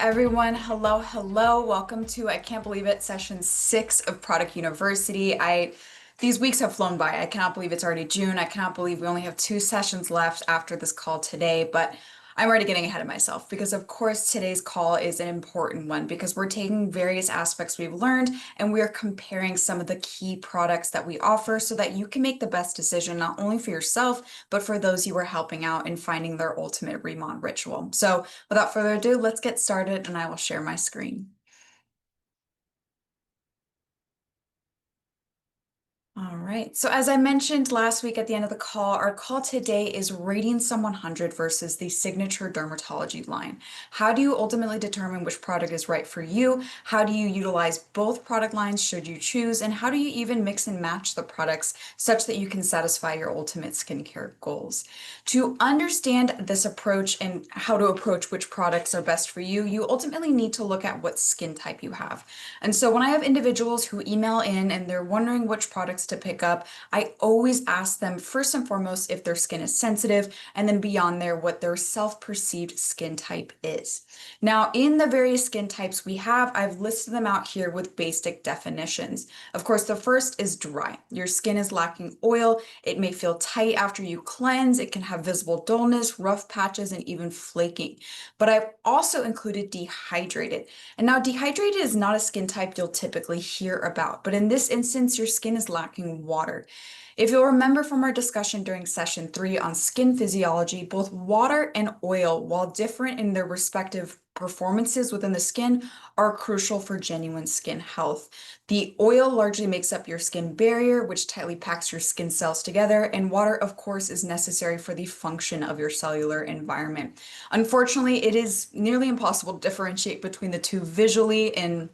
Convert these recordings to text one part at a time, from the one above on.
everyone. Hello, hello. Welcome to I can't believe it, session 6 of Product University. These weeks have flown by. I cannot believe it's already June. I cannot believe we only have 2 sessions left after this call today, but I'm already getting ahead of myself because of course today's call is an important one because we're taking various aspects we've learned and we are comparing some of the key products that we offer so that you can make the best decision not only for yourself, but for those you are helping out in finding their ultimate Remon ritual. So without further ado, let's get started and I will share my screen. All right. So as I mentioned last week at the end of the call, our call today is rating Sum 100 versus the signature dermatology line. How do you ultimately determine which product is right for you? How do you utilize both product lines should you choose? And how do you even mix and match the products such that you can satisfy your ultimate skincare goals? To understand this approach and how to approach which products are best for you, you ultimately need to look at what skin type you have. And so when I have individuals who email in and they're wondering which products to pick up, I always ask them first and foremost if their skin is sensitive, and then beyond there, what their self-perceived skin type is. Now, in the various skin types we have, I've listed them out here with basic definitions. Of course, the first is dry. Your skin is lacking oil. It may feel tight after you cleanse. It can have visible dullness, rough patches, and even flaking. But I've also included dehydrated. And now dehydrated is not a skin type you'll typically hear about, but in this instance, your skin is lacking water. If you'll remember from our discussion during session 3 on skin physiology, both water and oil, while different in their respective performances within the skin, are crucial for genuine skin health. The oil largely makes up your skin barrier, which tightly packs your skin cells together, and water, of course, is necessary for the function of your cellular environment. Unfortunately, it is nearly impossible to differentiate between the two visually and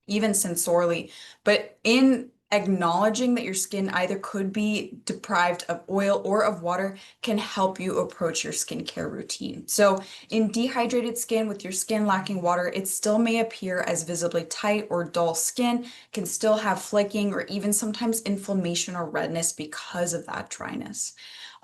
even sensorially, but in acknowledging that your skin either could be deprived of oil or of water can help you approach your skincare routine. So in dehydrated skin with your skin lacking water, it still may appear as visibly tight or dull skin, can still have flaking or even sometimes inflammation or redness because of that dryness.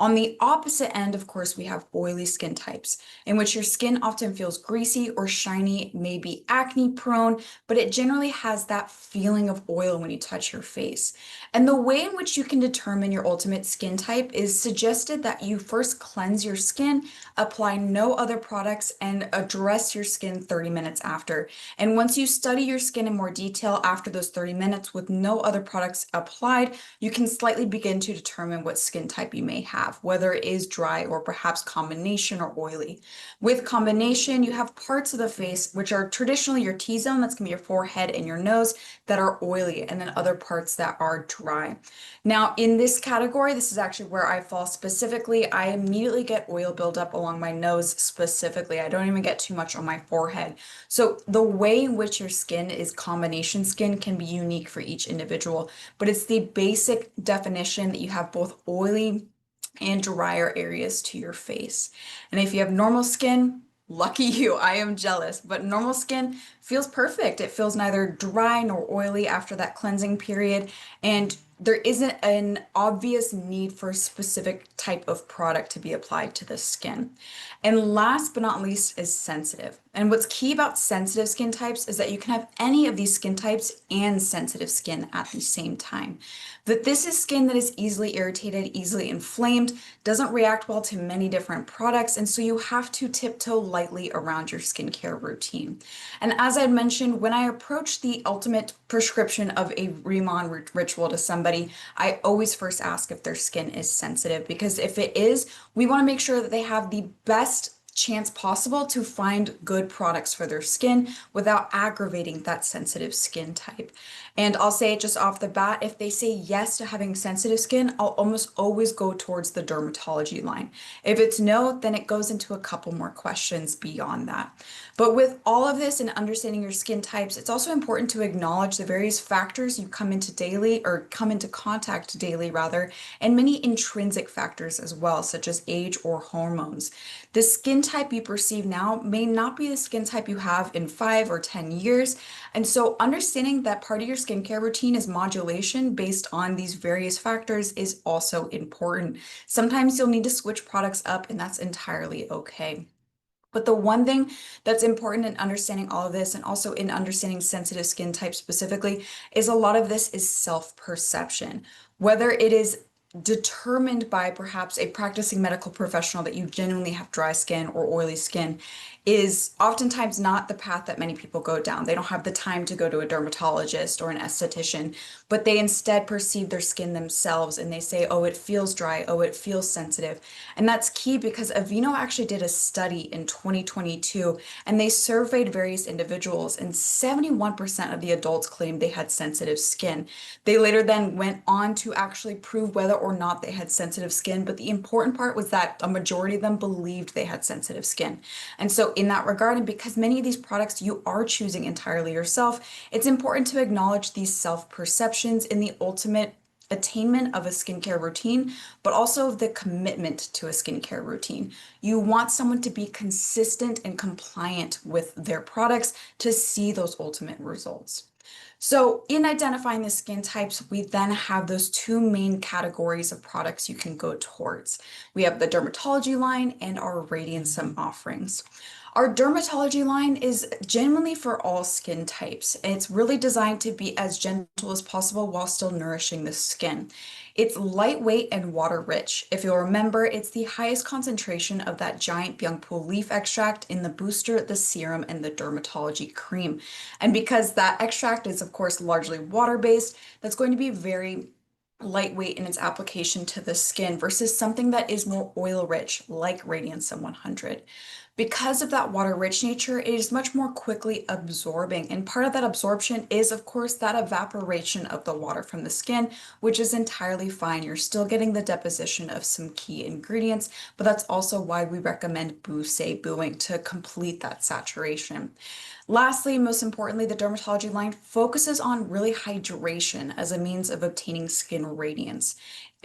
On the opposite end, of course, we have oily skin types, in which your skin often feels greasy or shiny, maybe acne prone, but it generally has that feeling of oil when you touch your face. And the way in which you can determine your ultimate skin type is suggested that you first cleanse your skin, apply no other products, and address your skin 30 minutes after. And once you study your skin in more detail after those 30 minutes with no other products applied, you can slightly begin to determine what skin type you may have, whether it is dry or perhaps combination or oily. With combination, you have parts of the face which are traditionally your T-zone, that's gonna be your forehead and your nose, that are oily, and then other parts that are dry. Now, in this category, this is actually where I fall specifically. I immediately get oil buildup along my nose specifically. I don't even get too much on my forehead. So the way in which your skin is combination skin can be unique for each individual, but it's the basic definition that you have both oily and drier areas to your face. And if you have normal skin, lucky you, I am jealous, but normal skin feels perfect. It feels neither dry nor oily after that cleansing period, and there isn't an obvious need for a specific type of product to be applied to the skin. And last but not least is sensitive. And what's key about sensitive skin types is that you can have any of these skin types and sensitive skin at the same time. That this is skin that is easily irritated, easily inflamed, doesn't react well to many different products, and so you have to tiptoe lightly around your skincare routine. And as I mentioned, when I approach the ultimate prescription of a Remon ritual to somebody, I always first ask if their skin is sensitive, because if it is, we want to make sure that they have the best chance possible to find good products for their skin without aggravating that sensitive skin type. And I'll say it just off the bat, if they say yes to having sensitive skin, I'll almost always go towards the dermatology line. If it's no, then it goes into a couple more questions beyond that. But with all of this and understanding your skin types, it's also important to acknowledge the various factors you come into daily or come into contact daily rather, and many intrinsic factors as well, such as age or hormones. The skin type you perceive now may not be the skin type you have in 5 or 10 years. And so understanding that part of your skincare routine is modulation based on these various factors is also important. Sometimes you'll need to switch products up, and that's entirely okay. But the one thing that's important in understanding all of this and also in understanding sensitive skin types specifically is a lot of this is self-perception. Whether it is determined by perhaps a practicing medical professional that you genuinely have dry skin or oily skin is oftentimes not the path that many people go down. They don't have the time to go to a dermatologist or an esthetician, but they instead perceive their skin themselves and they say, oh, it feels dry, oh, it feels sensitive. And that's key because Aveeno actually did a study in 2022 and they surveyed various individuals, and 71% of the adults claimed they had sensitive skin. They later then went on to actually prove whether or not they had sensitive skin, but the important part was that a majority of them believed they had sensitive skin. And so, in that regard, and because many of these products you are choosing entirely yourself, it's important to acknowledge these self perceptions in the ultimate attainment of a skincare routine, but also the commitment to a skincare routine. You want someone to be consistent and compliant with their products to see those ultimate results. So, in identifying the skin types, we then have those two main categories of products you can go towards. We have the dermatology line and our Radiantsum offerings. Our dermatology line is genuinely for all skin types. It's really designed to be as gentle as possible while still nourishing the skin. It's lightweight and water rich. If you'll remember, it's the highest concentration of that giant Byungpul leaf extract in the booster, the serum, and the dermatology cream. And because that extract is, of course, largely water-based, that's going to be very lightweight in its application to the skin versus something that is more oil rich, like Radiantsum 100. Because of that water rich nature, it is much more quickly absorbing. And part of that absorption is, of course, that evaporation of the water from the skin, which is entirely fine. You're still getting the deposition of some key ingredients, but that's also why we recommend booing to complete that saturation. Lastly, most importantly, the dermatology line focuses on really hydration as a means of obtaining skin radiance.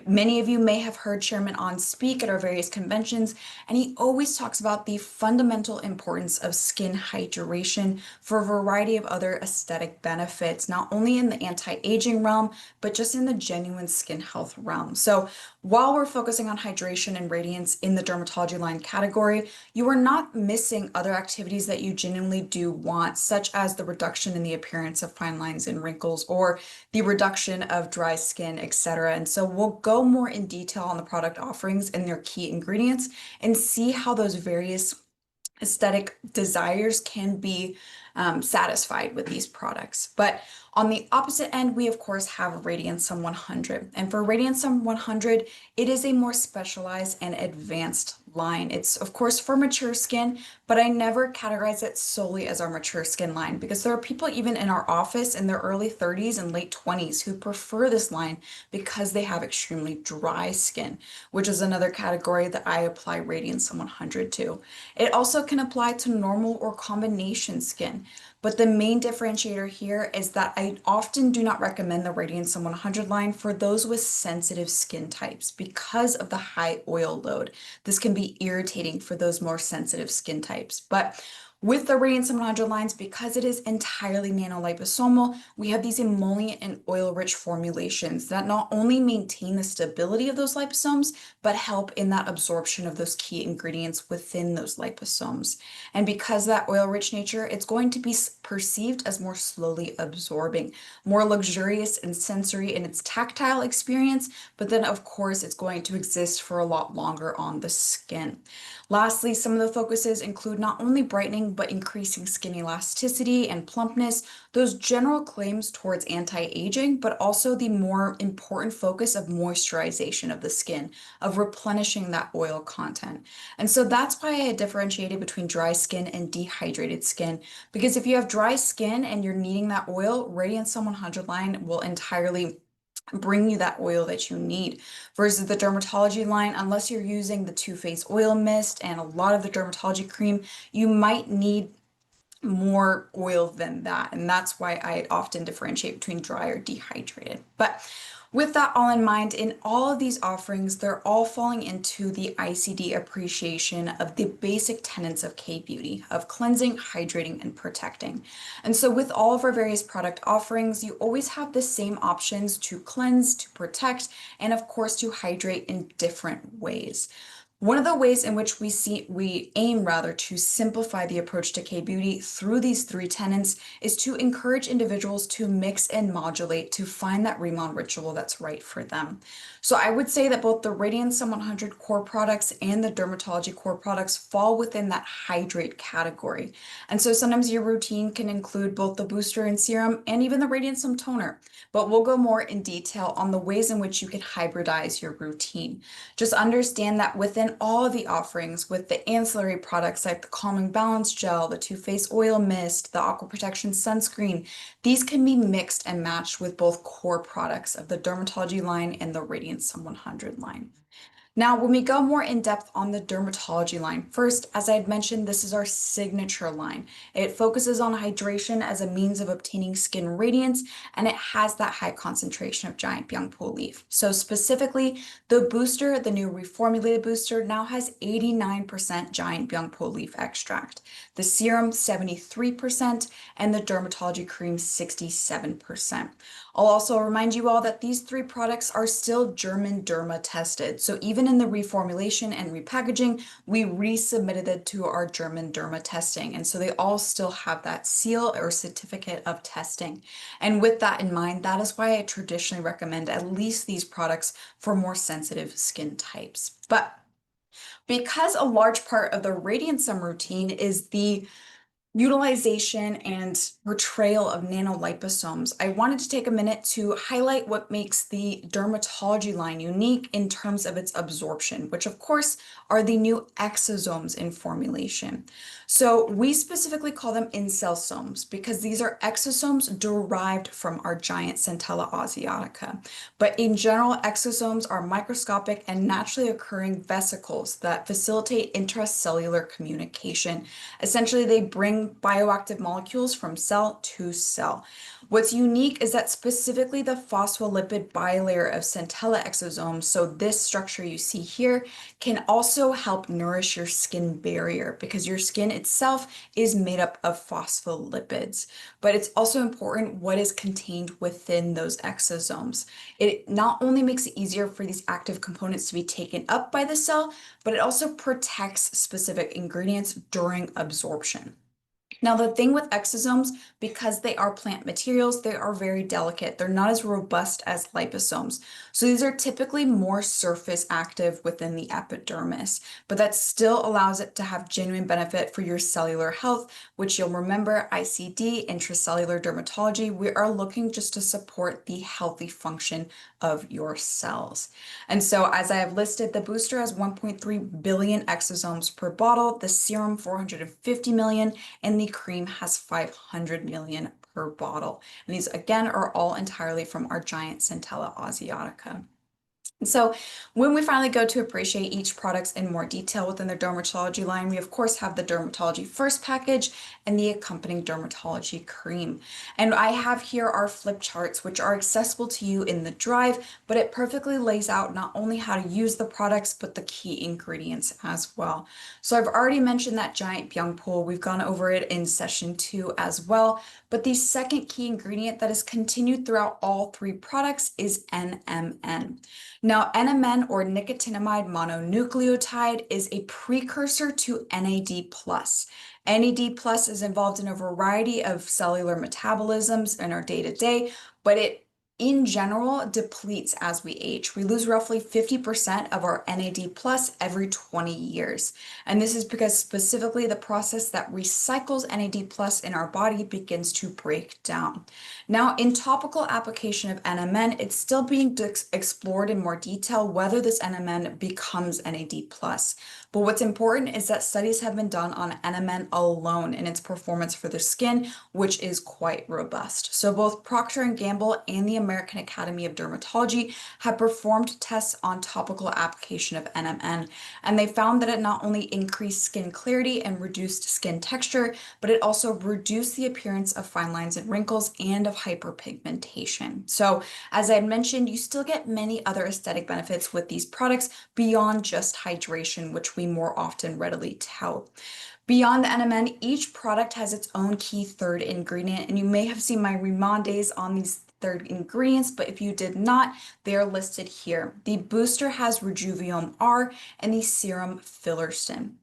Many of you may have heard Chairman On speak at our various conventions, and he always talks about the fundamental importance of skin hydration for a variety of other aesthetic benefits, not only in the anti-aging realm, but just in the genuine skin health realm. So while we're focusing on hydration and radiance in the dermatology line category, you are not missing other activities that you genuinely do want, such as the reduction in the appearance of fine lines and wrinkles or the reduction of dry skin, etc. And so we'll go more in detail on the product offerings and their key ingredients and see how those various aesthetic desires can be satisfied with these products. But on the opposite end, we of course have Radiantsum 100. And for Radiantsum 100, it is a more specialized and advanced line. It's of course for mature skin, but I never categorize it solely as our mature skin line because there are people even in our office in their early 30s and late 20s who prefer this line because they have extremely dry skin, which is another category that I apply Radiantsum 100 to. It also can apply to normal or combination skin. But the main differentiator here is that I often do not recommend the Radiantsum 100 line for those with sensitive skin types because of the high oil load. This can be irritating for those more sensitive skin types. But with the Radiantsum 100 lines, because it is entirely nanoliposomal, we have these emollient and oil-rich formulations that not only maintain the stability of those liposomes, but help in that absorption of those key ingredients within those liposomes. And because that oil-rich nature, it's going to be perceived as more slowly absorbing, more luxurious and sensory in its tactile experience, but then of course it's going to exist for a lot longer on the skin. Lastly, some of the focuses include not only brightening, but increasing skin elasticity and plumpness, those general claims towards anti-aging, but also the more important focus of moisturization of the skin, of replenishing that oil content. And so that's why I differentiated between dry skin and dehydrated skin, because if you have dry skin and you're needing that oil, Radiantsum 100 line will entirely bring you that oil that you need versus the dermatology line. Unless you're using the Too Faced oil mist and a lot of the dermatology cream, you might need more oil than that. And that's why I often differentiate between dry or dehydrated. But with that all in mind, in all of these offerings, they're all falling into the ICD appreciation of the basic tenets of K-beauty, of cleansing, hydrating, and protecting. And so with all of our various product offerings, you always have the same options to cleanse, to protect, and of course to hydrate in different ways. One of the ways in which we aim rather to simplify the approach to K-beauty through these three tenets is to encourage individuals to mix and modulate to find that remodel ritual that's right for them. So I would say that both the Radiance Sun 100 core products and the Dermatology core products fall within that hydrate category. And so sometimes your routine can include both the booster and serum and even the Radiance Sun toner. But we'll go more in detail on the ways in which you can hybridize your routine. Just understand that within all of the offerings, with the ancillary products like the Calming Balance Gel, the Too Faced Oil Mist, the Aqua Protection Sunscreen, these can be mixed and matched with both core products of the Dermatology line and the Radiance Sun 100 line. Now, when we go more in depth on the dermatology line, first, as I had mentioned, this is our signature line. It focuses on hydration as a means of obtaining skin radiance, and it has that high concentration of giant Byungpo leaf. So specifically, the booster, the new reformulated booster, now has 89% giant Byungpo leaf extract. The serum, 73%, and the dermatology cream, 67%. I'll also remind you all that these three products are still German Derma tested. So even in the reformulation and repackaging, we resubmitted it to our German Derma testing. And so they all still have that seal or certificate of testing. And with that in mind, that is why I traditionally recommend at least these products for more sensitive skin types. But because a large part of the Radiance Sun routine is the utilization and portrayal of nanoliposomes, I wanted to take a minute to highlight what makes the dermatology line unique in terms of its absorption, which of course are the new exosomes in formulation. So we specifically call them incelsomes because these are exosomes derived from our giant Centella asiatica. But in general, exosomes are microscopic and naturally occurring vesicles that facilitate intracellular communication. Essentially, they bring bioactive molecules from cell to cell. What's unique is that specifically the phospholipid bilayer of Centella exosomes, so this structure you see here, can also help nourish your skin barrier because your skin itself is made up of phospholipids. But it's also important what is contained within those exosomes. It not only makes it easier for these active components to be taken up by the cell, but it also protects specific ingredients during absorption. Now, the thing with exosomes, because they are plant materials, they are very delicate. They're not as robust as liposomes. So these are typically more surface active within the epidermis, but that still allows it to have genuine benefit for your cellular health, which you'll remember ICD, intracellular dermatology. We are looking just to support the healthy function of your cells. And so as I have listed, the booster has 1.3 billion exosomes per bottle, the serum 450 million, and the cream has 500 million per bottle. And these again are all entirely from our giant Centella asiatica. And so when we finally go to appreciate each product in more detail within the dermatology line, we of course have the dermatology first package and the accompanying dermatology cream. And I have here our flip charts, which are accessible to you in the drive, but it perfectly lays out not only how to use the products, but the key ingredients as well. So I've already mentioned that giant Byungpo. We've gone over it in session 2 as well. But the second key ingredient that is continued throughout all three products is NMN. Now, NMN, or nicotinamide mononucleotide, is a precursor to NAD+. NAD+ is involved in a variety of cellular metabolisms in our day-to-day, but it in general depletes as we age. We lose roughly 50% of our NAD+ every 20 years. And this is because specifically the process that recycles NAD+ in our body begins to break down. Now, in topical application of NMN, it's still being explored in more detail whether this NMN becomes NAD+. But what's important is that studies have been done on NMN alone and its performance for the skin, which is quite robust. So both Procter & Gamble and the American Academy of Dermatology have performed tests on topical application of NMN, and they found that it not only increased skin clarity and reduced skin texture, but it also reduced the appearance of fine lines and wrinkles and of hyperpigmentation. So as I had mentioned, you still get many other aesthetic benefits with these products beyond just hydration, which we more often readily tout. Beyond the NMN, each product has its own key third ingredient, and you may have seen my Rimondes on these third ingredients, but if you did not, they are listed here. The booster has Rejuvium R and the serum Filersin.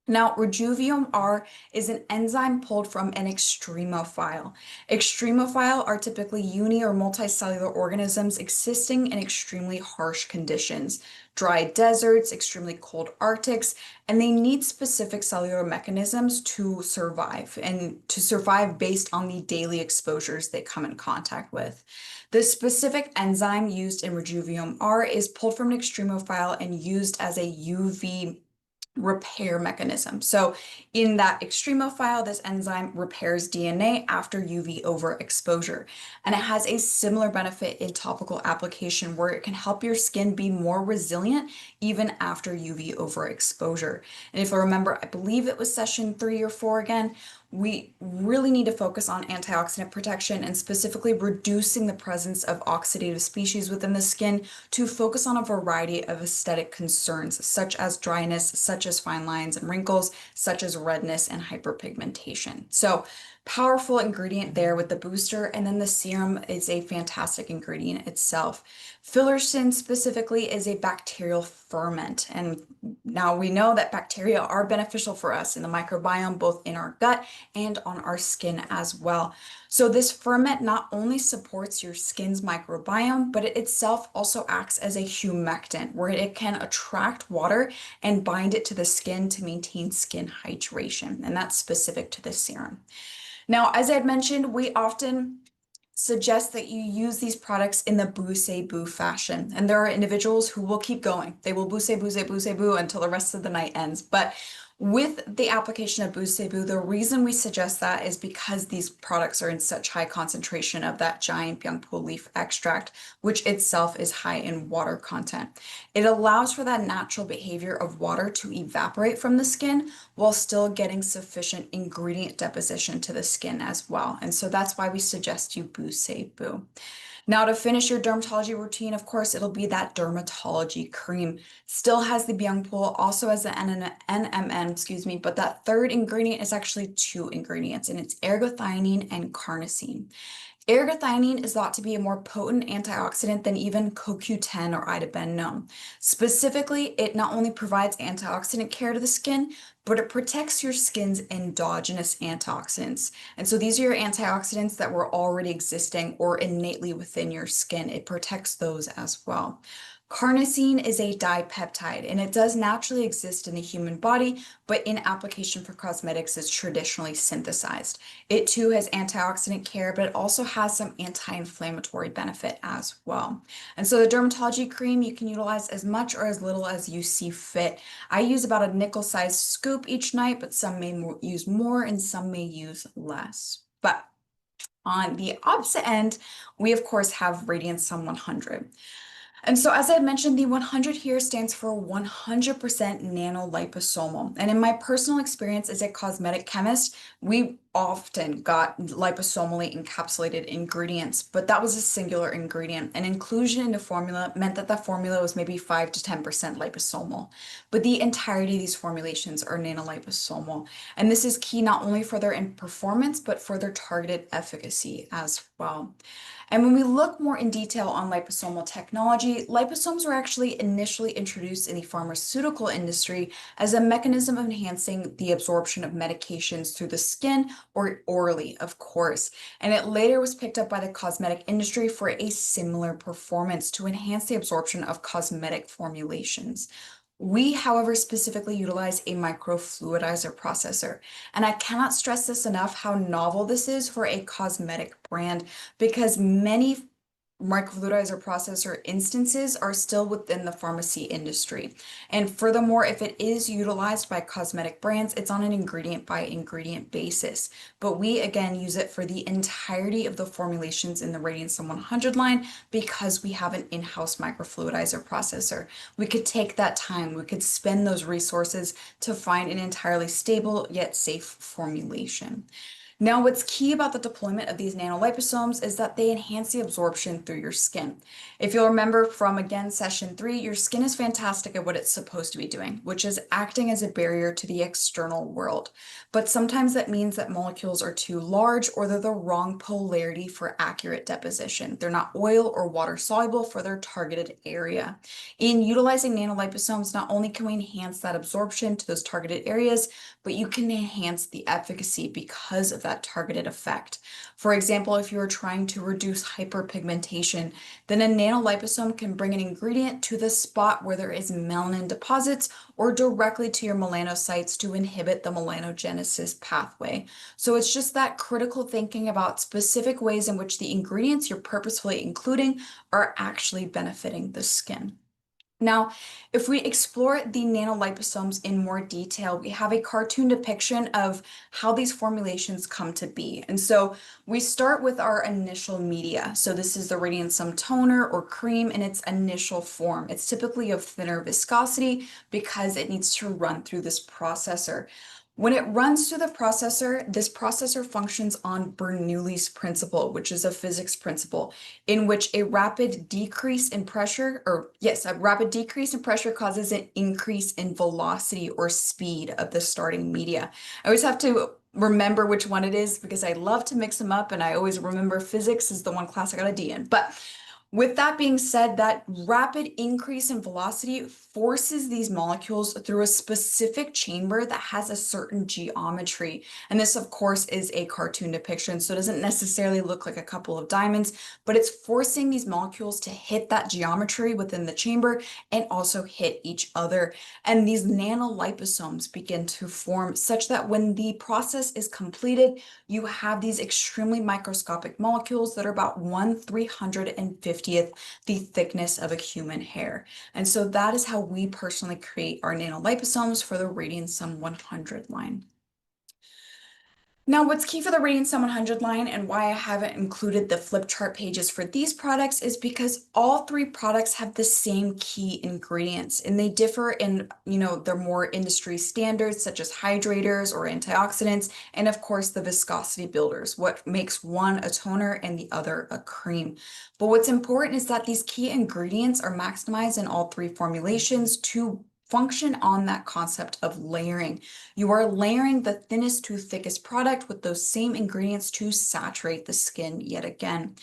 Now, Rejuvium R is an enzyme pulled from an extremophile. Extremophile are typically uni or multicellular organisms existing in extremely harsh conditions, dry deserts, extremely cold Arctics, and they need specific cellular mechanisms to survive and to survive based on the daily exposures they come in contact with. The specific enzyme used in Rejuvium R is pulled from an extremophile and used as a UV repair mechanism. So in that extremophile, this enzyme repairs DNA after UV overexposure. And it has a similar benefit in topical application where it can help your skin be more resilient even after UV overexposure. And if I remember, I believe it was session 3 or 4 again, we really need to focus on antioxidant protection and specifically reducing the presence of oxidative species within the skin to focus on a variety of aesthetic concerns, such as dryness, such as fine lines and wrinkles, such as redness and hyperpigmentation. So powerful ingredient there with the booster, and then the serum is a fantastic ingredient itself. Filersin specifically is a bacterial ferment, and now we know that bacteria are beneficial for us in the microbiome, both in our gut and on our skin as well. So this ferment not only supports your skin's microbiome, but it itself also acts as a humectant, where it can attract water and bind it to the skin to maintain skin hydration, and that's specific to the serum. Now, as I had mentioned, we often suggest that you use these products in the boo fashion. And there are individuals who will keep going. They will boo until the rest of the night ends. But with the application of boo, the reason we suggest that is because these products are in such high concentration of that giant byungpo leaf extract, which itself is high in water content. It allows for that natural behavior of water to evaporate from the skin while still getting sufficient ingredient deposition to the skin as well. And so that's why we suggest you boo. Now, to finish your dermatology routine, of course, it'll be that dermatology cream. Still has the byungpo, also has the NMN, but that third ingredient is actually 2 ingredients, and it's ergothioneine and carnosine. Ergothioneine is thought to be a more potent antioxidant than even CoQ10 or itabenone. Specifically, it not only provides antioxidant care to the skin, but it protects your skin's endogenous antioxidants. And so these are your antioxidants that were already existing or innately within your skin. It protects those as well. Carnosine is a dipeptide, and it does naturally exist in the human body, but in application for cosmetics is traditionally synthesized. It too has antioxidant care, but it also has some anti-inflammatory benefit as well. And so the dermatology cream, you can utilize as much or as little as you see fit. I use about a nickel-sized scoop each night, but some may use more and some may use less. But on the opposite end, we of course have Radiant Sun 100. And so, as I mentioned, the 100 here stands for 100% nanoliposomal. And in my personal experience as a cosmetic chemist, we often got liposomally encapsulated ingredients, but that was a singular ingredient. And inclusion in the formula meant that the formula was maybe 5 to 10% liposomal. But the entirety of these formulations are nanoliposomal. And this is key not only for their performance, but for their targeted efficacy as well. And when we look more in detail on liposomal technology, liposomes were actually initially introduced in the pharmaceutical industry as a mechanism of enhancing the absorption of medications through the skin or orally, of course. And it later was picked up by the cosmetic industry for a similar performance to enhance the absorption of cosmetic formulations. We, however, specifically utilize a microfluidizer processor. And I cannot stress this enough how novel this is for a cosmetic brand because many microfluidizer processor instances are still within the pharmacy industry. And furthermore, if it is utilized by cosmetic brands, it's on an ingredient by ingredient basis. But we again use it for the entirety of the formulations in the Radiant Sun 100 line because we have an in-house microfluidizer processor. We could take that time, we could spend those resources to find an entirely stable yet safe formulation. Now, what's key about the deployment of these nanoliposomes is that they enhance the absorption through your skin. If you'll remember from again session 3, your skin is fantastic at what it's supposed to be doing, which is acting as a barrier to the external world. But sometimes that means that molecules are too large or they're the wrong polarity for accurate deposition. They're not oil or water soluble for their targeted area. In utilizing nanoliposomes, not only can we enhance that absorption to those targeted areas, but you can enhance the efficacy because of that targeted effect. For example, if you are trying to reduce hyperpigmentation, then a nanoliposome can bring an ingredient to the spot where there is melanin deposits or directly to your melanocytes to inhibit the melanogenesis pathway. So it's just that critical thinking about specific ways in which the ingredients you're purposefully including are actually benefiting the skin. Now, if we explore the nanoliposomes in more detail, we have a cartoon depiction of how these formulations come to be. And so we start with our initial media. So this is the Radiant Sun toner or cream in its initial form. It's typically of thinner viscosity because it needs to run through this processor. When it runs through the processor, this processor functions on Bernoulli's principle, which is a physics principle in which a rapid decrease in pressure, a rapid decrease in pressure causes an increase in velocity or speed of the starting media. I always have to remember which one it is because I love to mix them up and I always remember physics is the one class I got a D in. But with that being said, that rapid increase in velocity forces these molecules through a specific chamber that has a certain geometry. And this, of course, is a cartoon depiction, so it doesn't necessarily look like a couple of diamonds, but it's forcing these molecules to hit that geometry within the chamber and also hit each other. And these nanoliposomes begin to form such that when the process is completed, you have these extremely microscopic molecules that are about 1/350th the thickness of a human hair. And so that is how we personally create our nanoliposomes for the Radiant Sun 100 line. Now, what's key for the Radiant Sun 100 line and why I haven't included the flip chart pages for these products is because all 3 products have the same key ingredients and they differ in, their more industry standards such as hydrators or antioxidants, and of course the viscosity builders, what makes one a toner and the other a cream. But what's important is that these key ingredients are maximized in all 3 formulations to function on that concept of layering. You are layering the thinnest to thickest product with those same ingredients to saturate the skin yet again.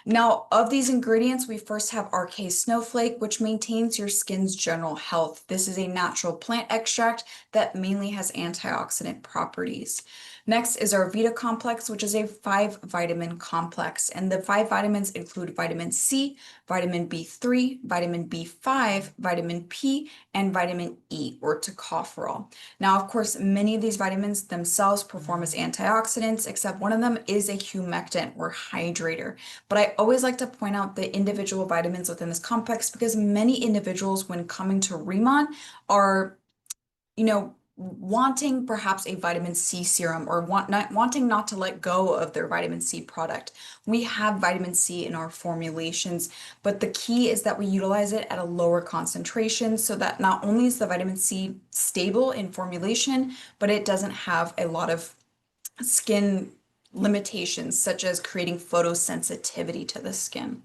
Now, of these ingredients, we first have RK Snowflake, which maintains your skin's general health. This is a natural plant extract that mainly has antioxidant properties. Next is our Vita Complex, which is a 5-vitamin complex. And the 5 vitamins include vitamin C, vitamin B3, vitamin B5, vitamin P, and vitamin E, or tocopherol. Now, of course, many of these vitamins themselves perform as antioxidants, except one of them is a humectant or hydrator. But I always like to point out the individual vitamins within this complex because many individuals, when coming to Remon, are, wanting perhaps a vitamin C serum or wanting not to let go of their vitamin C product. We have vitamin C in our formulations, but the key is that we utilize it at a lower concentration so that not only is the vitamin C stable in formulation, but it doesn't have a lot of skin limitations, such as creating photosensitivity to the skin.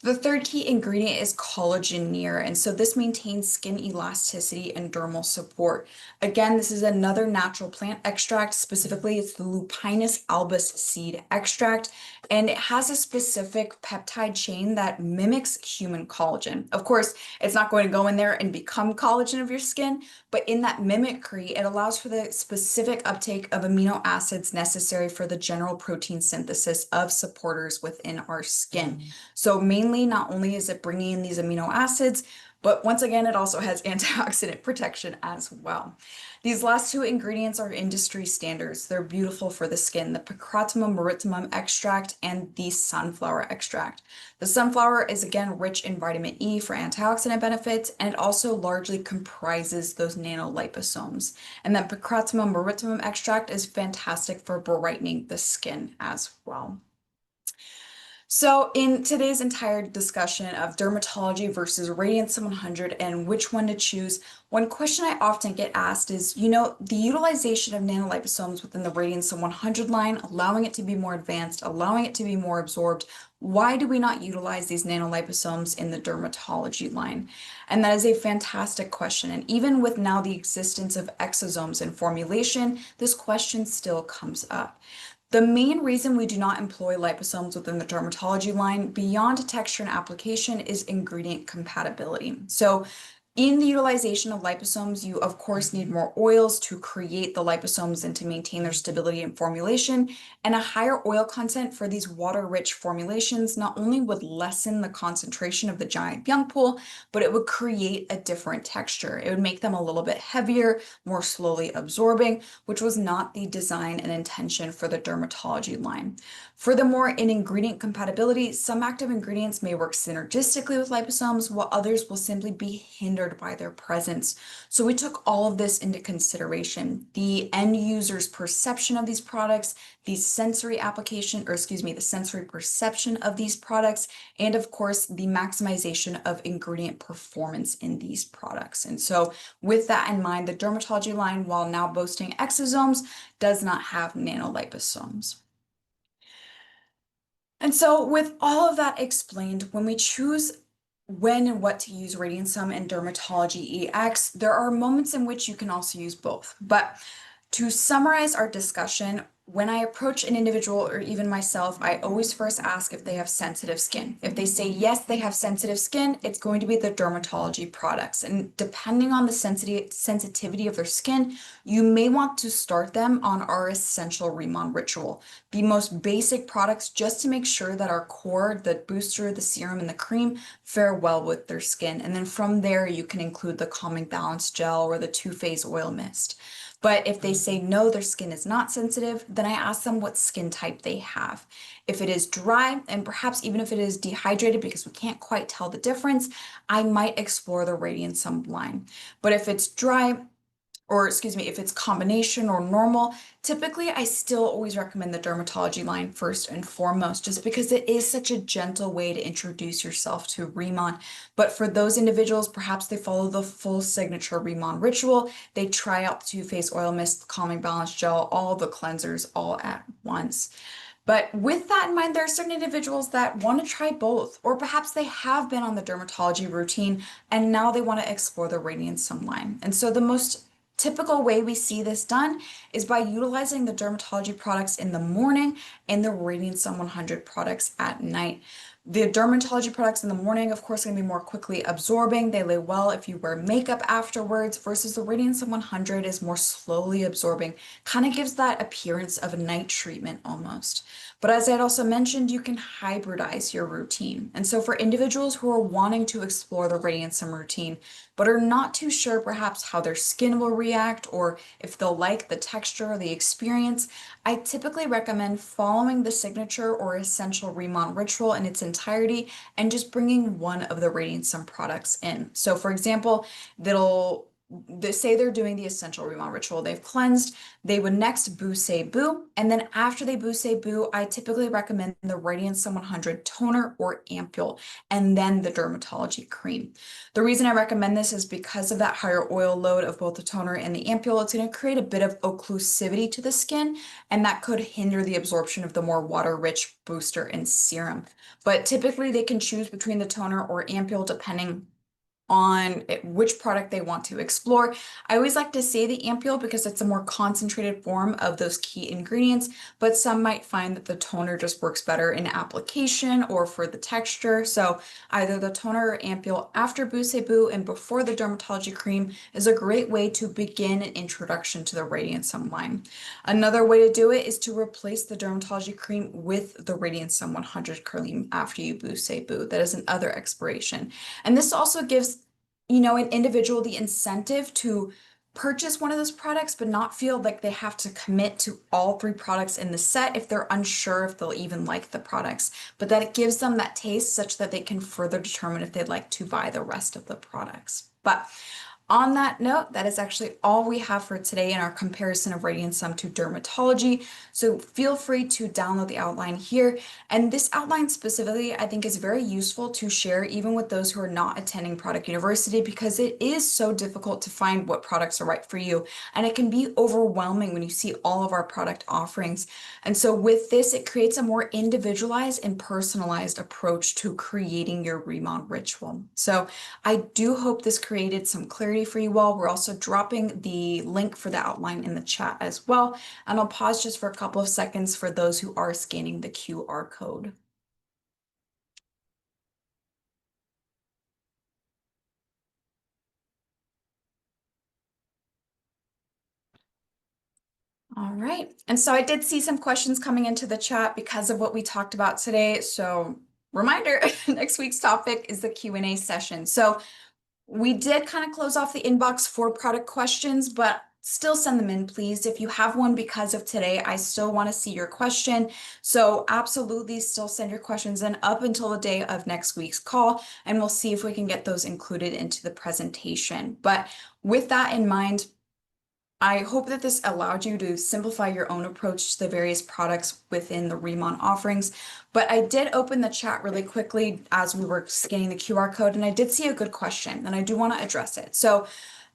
The third key ingredient is collagenere, and so this maintains skin elasticity and dermal support. Again, this is another natural plant extract. Specifically, it's the Lupinus albus seed extract, and it has a specific peptide chain that mimics human collagen. Of course, it's not going to go in there and become collagen of your skin, but in that mimicry, it allows for the specific uptake of amino acids necessary for the general protein synthesis of supporters within our skin. So mainly, not only is it bringing in these amino acids, but once again, it also has antioxidant protection as well. These last 2 ingredients are industry standards. They're beautiful for the skin, the Picrotomum maritimum extract and the sunflower extract. The sunflower is again rich in vitamin E for antioxidant benefits, and it also largely comprises those nanoliposomes. And then Picrotomum maritimum extract is fantastic for brightening the skin as well. So, in today's entire discussion of dermatology versus Radiance 100 and which one to choose, one question I often get asked is, the utilization of nanoliposomes within the Radiance 100 line, allowing it to be more advanced, allowing it to be more absorbed. Why do we not utilize these nanoliposomes in the dermatology line? And that is a fantastic question. And even with now the existence of exosomes in formulation, this question still comes up. The main reason we do not employ liposomes within the dermatology line beyond texture and application is ingredient compatibility. So in the utilization of liposomes, you of course need more oils to create the liposomes and to maintain their stability and formulation. And a higher oil content for these water-rich formulations not only would lessen the concentration of the giant young pool, but it would create a different texture. It would make them a little bit heavier, more slowly absorbing, which was not the design and intention for the dermatology line. Furthermore, in ingredient compatibility, some active ingredients may work synergistically with liposomes, while others will simply be hindered by their presence. So we took all of this into consideration. The end user's perception of these products, the sensory application, or excuse me, the sensory perception of these products, and of course, the maximization of ingredient performance in these products. And so with that in mind, the dermatology line, while now boasting exosomes, does not have nanoliposomes. And so, with all of that explained, when we choose when and what to use Radiant and Dermatology EX, there are moments in which you can also use both. But to summarize our discussion, when I approach an individual or even myself, I always first ask if they have sensitive skin. If they say yes, they have sensitive skin, it's going to be the dermatology products. And depending on the sensitivity of their skin, you may want to start them on our essential Remon ritual, the most basic products just to make sure that our core, the booster, the serum, and the cream fare well with their skin. And then from there, you can include the Calming Balance Gel or the two-phase oil mist. But if they say no, their skin is not sensitive, then I ask them what skin type they have. If it is dry, and perhaps even if it is dehydrated because we can't quite tell the difference, I might explore the Radiant Sun line. But if it's dry, or excuse me, if it's combination or normal, typically I still always recommend the dermatology line first and foremost, just because it is such a gentle way to introduce yourself to Remon. But for those individuals, perhaps they follow the full signature Remon ritual. They try out the two-phase oil mist, calming balance gel, all the cleansers all at once. But with that in mind, there are certain individuals that want to try both, or perhaps they have been on the dermatology routine and now they want to explore the Radiant Sun line. And so the most typical way we see this done is by utilizing the dermatology products in the morning and the Radiant Sun 100 products at night. The dermatology products in the morning, of course, are going to be more quickly absorbing. They lay well if you wear makeup afterwards, versus the Radiant Sun 100 is more slowly absorbing, kind of gives that appearance of a night treatment almost. But as I had also mentioned, you can hybridize your routine. And so for individuals who are wanting to explore the Radiant Sun routine, but are not too sure perhaps how their skin will react or if they'll like the texture or the experience, I typically recommend following the signature or essential Remon ritual in its entirety and just bringing one of the Radiant Sun products in. So for example, they say they're doing the essential Remon ritual. They've cleansed. They would next boo say boo. And then after they boo say boo, I typically recommend the Radiant Sun 100 toner or ampule and then the dermatology cream. The reason I recommend this is because of that higher oil load of both the toner and the ampule. It's going to create a bit of occlusivity to the skin, and that could hinder the absorption of the more water-rich booster and serum. But typically they can choose between the toner or ampule depending on which product they want to explore. I always like to say the ampule because it's a more concentrated form of those key ingredients, but some might find that the toner just works better in application or for the texture. So either the toner or ampule after Boost Boo and before the dermatology cream is a great way to begin an introduction to the Radiant Sun line. Another way to do it is to replace the dermatology cream with the Radiant Sun 100 cream after you Boost Boo. That is another expiration. And this also gives an individual the incentive to purchase one of those products, but not feel like they have to commit to all three products in the set if they're unsure if they'll even like the products, but that it gives them that taste such that they can further determine if they'd like to buy the rest of the products. But On that note, that is actually all we have for today in our comparison of radiant sum to dermatology. So feel free to download the outline here. And this outline specifically, I think is very useful to share even with those who are not attending product university because it is so difficult to find what products are right for you. And it can be overwhelming when you see all of our product offerings. And so with this, it creates a more individualized and personalized approach to creating your remodel ritual. So I do hope this created some clarity for you all. We're also dropping the link for the outline in the chat as well. And I'll pause just for a couple of seconds for those who are scanning the QR code. All right. And so I did see some questions coming into the chat because of what we talked about today. So reminder, next week's topic is the Q&A session. So we did kind of close off the inbox for product questions, but still send them in, please. If you have one because of today, I still want to see your question. So absolutely still send your questions in up until the day of next week's call, and we'll see if we can get those included into the presentation. But with that in mind, I hope that this allowed you to simplify your own approach to the various products within the Remon offerings. But I did open the chat really quickly as we were scanning the QR code, and I did see a good question, and I do want to address it. So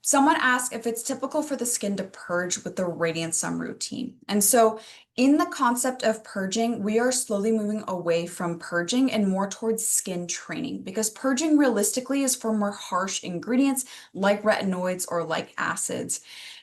someone asked if it's typical for the skin to purge with the Radiant Sun routine. And so in the concept of purging, we are slowly moving away from purging and more towards skin training because purging realistically is for more harsh ingredients like retinoids or like acids.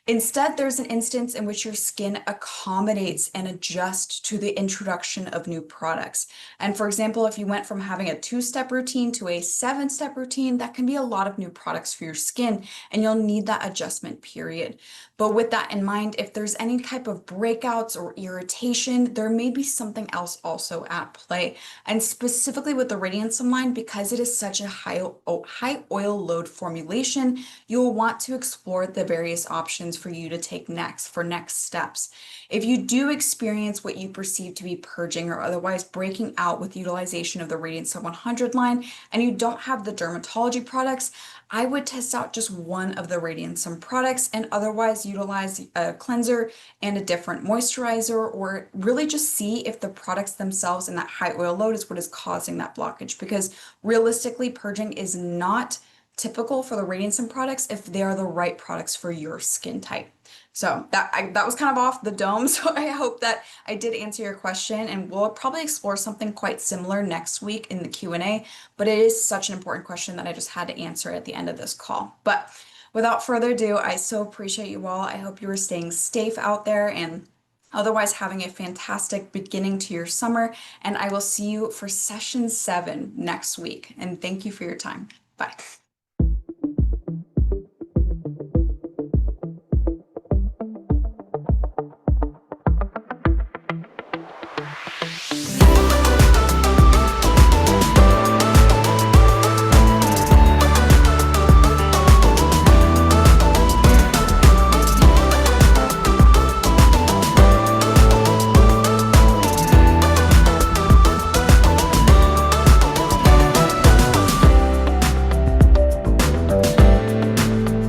Instead, there's an instance in which your skin accommodates and adjusts to the introduction of new products. And for example, if you went from having a 2-step routine to a 7-step routine, that can be a lot of new products for your skin, and you'll need that adjustment period. But with that in mind, if there's any type of breakouts or irritation, there may be something else also at play. And specifically with the Radiantsum line, because it is such a high oil load formulation, you'll want to explore the various options for you to take next for next steps. If you do experience what you perceive to be purging or otherwise breaking out with utilization of the Radiant Sub 100 line and you don't have the dermatology products, I would test out just one of the Radiant Sun products and otherwise utilize a cleanser and a different moisturizer, or really just see if the products themselves and that high oil load is what is causing that blockage, because realistically purging is not typical for the Radiant Sun products if they are the right products for your skin type. So that was kind of off the dome. So I hope that I did answer your question, and we'll probably explore something quite similar next week in the Q&A, but it is such an important question that I just had to answer at the end of this call. But without further ado, I so appreciate you all. I hope you are staying safe out there and otherwise having a fantastic beginning to your summer, and I will see you for session 7 next week. And thank you for your time. Bye.